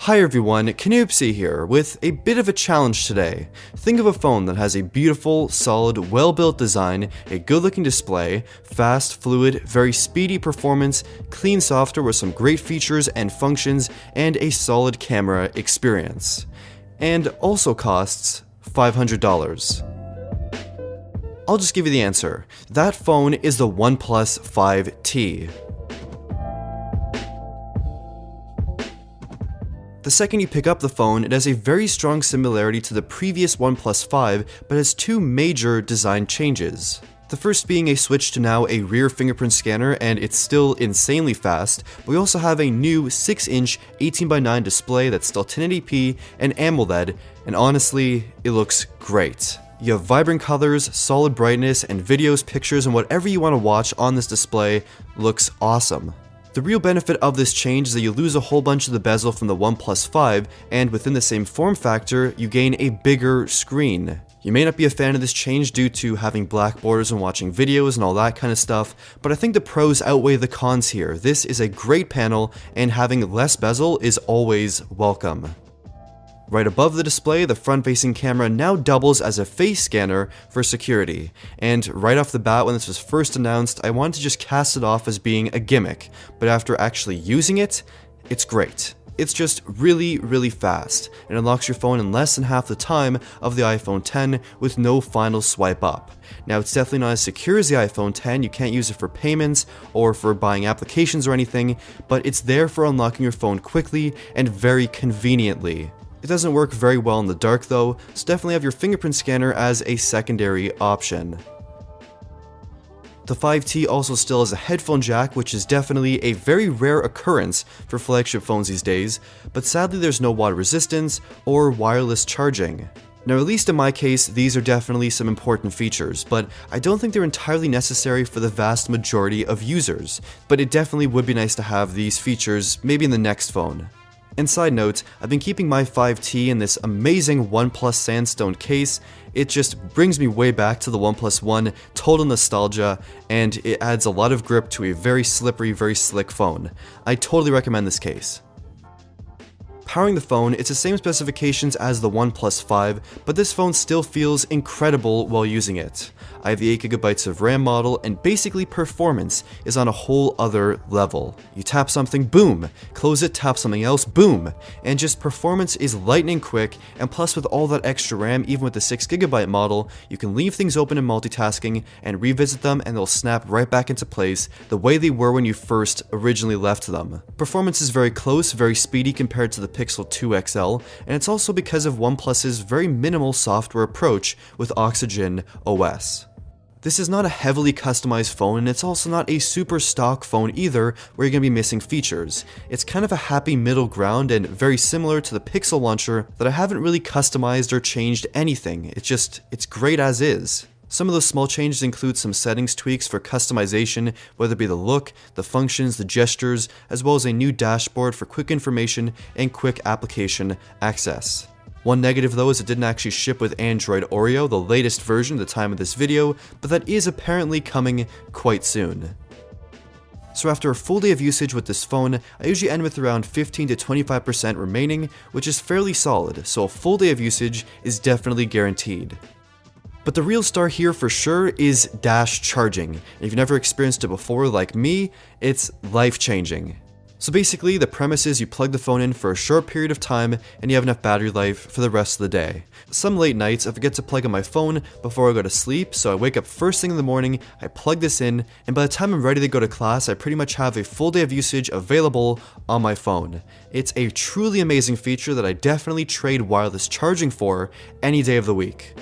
Hi everyone, Canoopsy here, with a bit of a challenge today. Think of a phone that has a beautiful, solid, well-built design, a good-looking display, fast, fluid, very speedy performance, clean software with some great features and functions, and a solid camera experience. And also costs $500. I'll just give you the answer. That phone is the OnePlus 5T. The second you pick up the phone, it has a very strong similarity to the previous OnePlus 5, but has two major design changes. The first being a switch to now a rear fingerprint scanner, and it's still insanely fast, but we also have a new 6-inch 18:9 display that's still 1080p and AMOLED, and honestly, it looks great. You have vibrant colors, solid brightness, and videos, pictures, and whatever you want to watch on this display looks awesome. The real benefit of this change is that you lose a whole bunch of the bezel from the OnePlus 5, and within the same form factor, you gain a bigger screen. You may not be a fan of this change due to having black borders and watching videos and all that kind of stuff, but I think the pros outweigh the cons here. This is a great panel, and having less bezel is always welcome. Right above the display, the front-facing camera now doubles as a face scanner for security, and right off the bat when this was first announced, I wanted to just cast it off as being a gimmick, but after actually using it, it's great. It's just really fast, and unlocks your phone in less than half the time of the iPhone X with no final swipe up. Now, it's definitely not as secure as the iPhone X, you can't use it for payments or for buying applications or anything, but it's there for unlocking your phone quickly and very conveniently. It doesn't work very well in the dark though, so definitely have your fingerprint scanner as a secondary option. The 5T also still has a headphone jack, which is definitely a very rare occurrence for flagship phones these days, but sadly there's no water resistance or wireless charging. Now, at least in my case, these are definitely some important features, but I don't think they're entirely necessary for the vast majority of users, but it definitely would be nice to have these features maybe in the next phone. And side note, I've been keeping my 5T in this amazing OnePlus sandstone case. It just brings me way back to the OnePlus One, total nostalgia, and it adds a lot of grip to a very slippery, very slick phone. I totally recommend this case. Powering the phone, it's the same specifications as the OnePlus 5, but this phone still feels incredible while using it. I have the 8GB of RAM model, and basically performance is on a whole other level. You tap something, boom! Close it, tap something else, boom! And just performance is lightning quick, and plus with all that extra RAM, even with the 6GB model, you can leave things open in multitasking and revisit them and they'll snap right back into place the way they were when you first originally left them. Performance is very close, very speedy compared to the Pixel 2 XL, and it's also because of OnePlus's very minimal software approach with Oxygen OS. This is not a heavily customized phone, and it's also not a super stock phone either, where you're going to be missing features. It's kind of a happy middle ground and very similar to the Pixel launcher that I haven't really customized or changed anything. It's great as is. Some of those small changes include some settings tweaks for customization, whether it be the look, the functions, the gestures, as well as a new dashboard for quick information and quick application access. One negative though is it didn't actually ship with Android Oreo, the latest version at the time of this video, but that is apparently coming quite soon. So after a full day of usage with this phone, I usually end with around 15 to 25% remaining, which is fairly solid, so a full day of usage is definitely guaranteed. But the real star here for sure is dash charging. And if you've never experienced it before like me, it's life-changing. So basically, the premise is you plug the phone in for a short period of time and you have enough battery life for the rest of the day. Some late nights, I forget to plug in my phone before I go to sleep, so I wake up first thing in the morning, I plug this in, and by the time I'm ready to go to class, I pretty much have a full day of usage available on my phone. It's a truly amazing feature that I definitely trade wireless charging for any day of the week.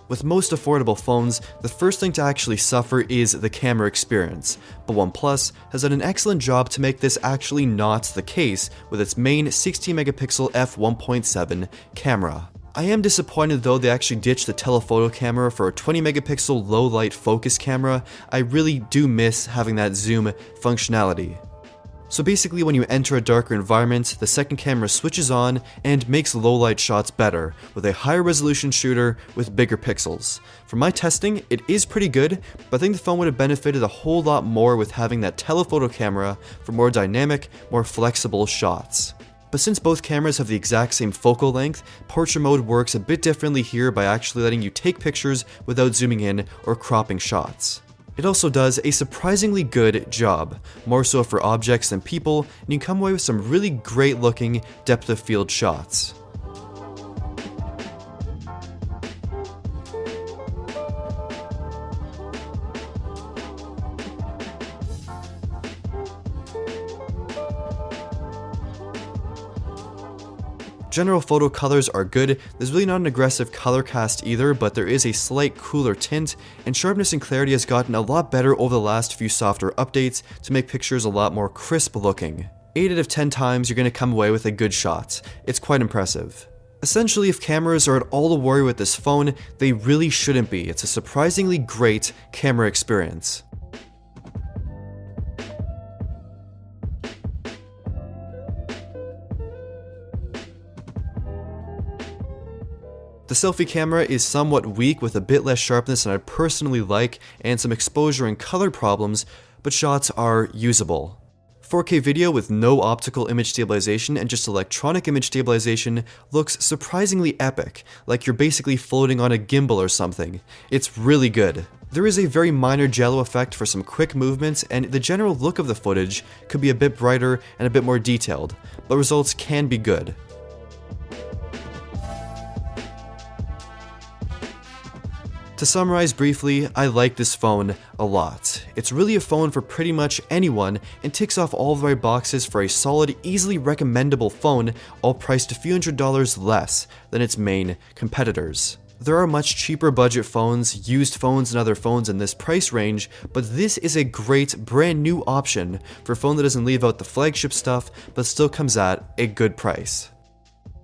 With most affordable phones, the first thing to actually suffer is the camera experience, but OnePlus has done an excellent job to make this actually not the case with its main 16-megapixel f1.7 camera. I am disappointed though they actually ditched the telephoto camera for a 20-megapixel low-light focus camera. I really do miss having that zoom functionality. So basically when you enter a darker environment, the second camera switches on and makes low light shots better, with a higher resolution shooter with bigger pixels. For my testing, it is pretty good, but I think the phone would have benefited a whole lot more with having that telephoto camera for more dynamic, more flexible shots. But since both cameras have the exact same focal length, portrait mode works a bit differently here by actually letting you take pictures without zooming in or cropping shots. It also does a surprisingly good job, more so for objects than people, and you come away with some really great looking depth of field shots. General photo colors are good. There's really not an aggressive color cast either, but there is a slight cooler tint, and sharpness and clarity has gotten a lot better over the last few software updates to make pictures a lot more crisp looking. 8 out of 10 times you're going to come away with a good shot. It's quite impressive. Essentially, if cameras are at all a worry with this phone, they really shouldn't be. It's a surprisingly great camera experience. The selfie camera is somewhat weak with a bit less sharpness than I personally like and some exposure and color problems, but shots are usable. 4K video with no optical image stabilization and just electronic image stabilization looks surprisingly epic, like you're basically floating on a gimbal or something. It's really good. There is a very minor jello effect for some quick movements, and the general look of the footage could be a bit brighter and a bit more detailed, but results can be good. To summarize briefly, I like this phone a lot. It's really a phone for pretty much anyone and ticks off all the right boxes for a solid, easily recommendable phone, all priced a few $100s less than its main competitors. There are much cheaper budget phones, used phones, and other phones in this price range, but this is a great brand new option for a phone that doesn't leave out the flagship stuff but still comes at a good price.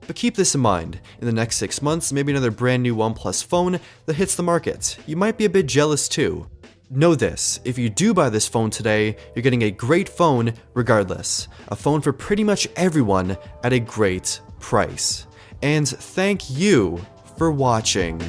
But keep this in mind, in the next 6 months, maybe another brand new OnePlus phone that hits the market. You might be a bit jealous too. Know this, if you do buy this phone today, you're getting a great phone regardless. A phone for pretty much everyone at a great price. And thank you for watching.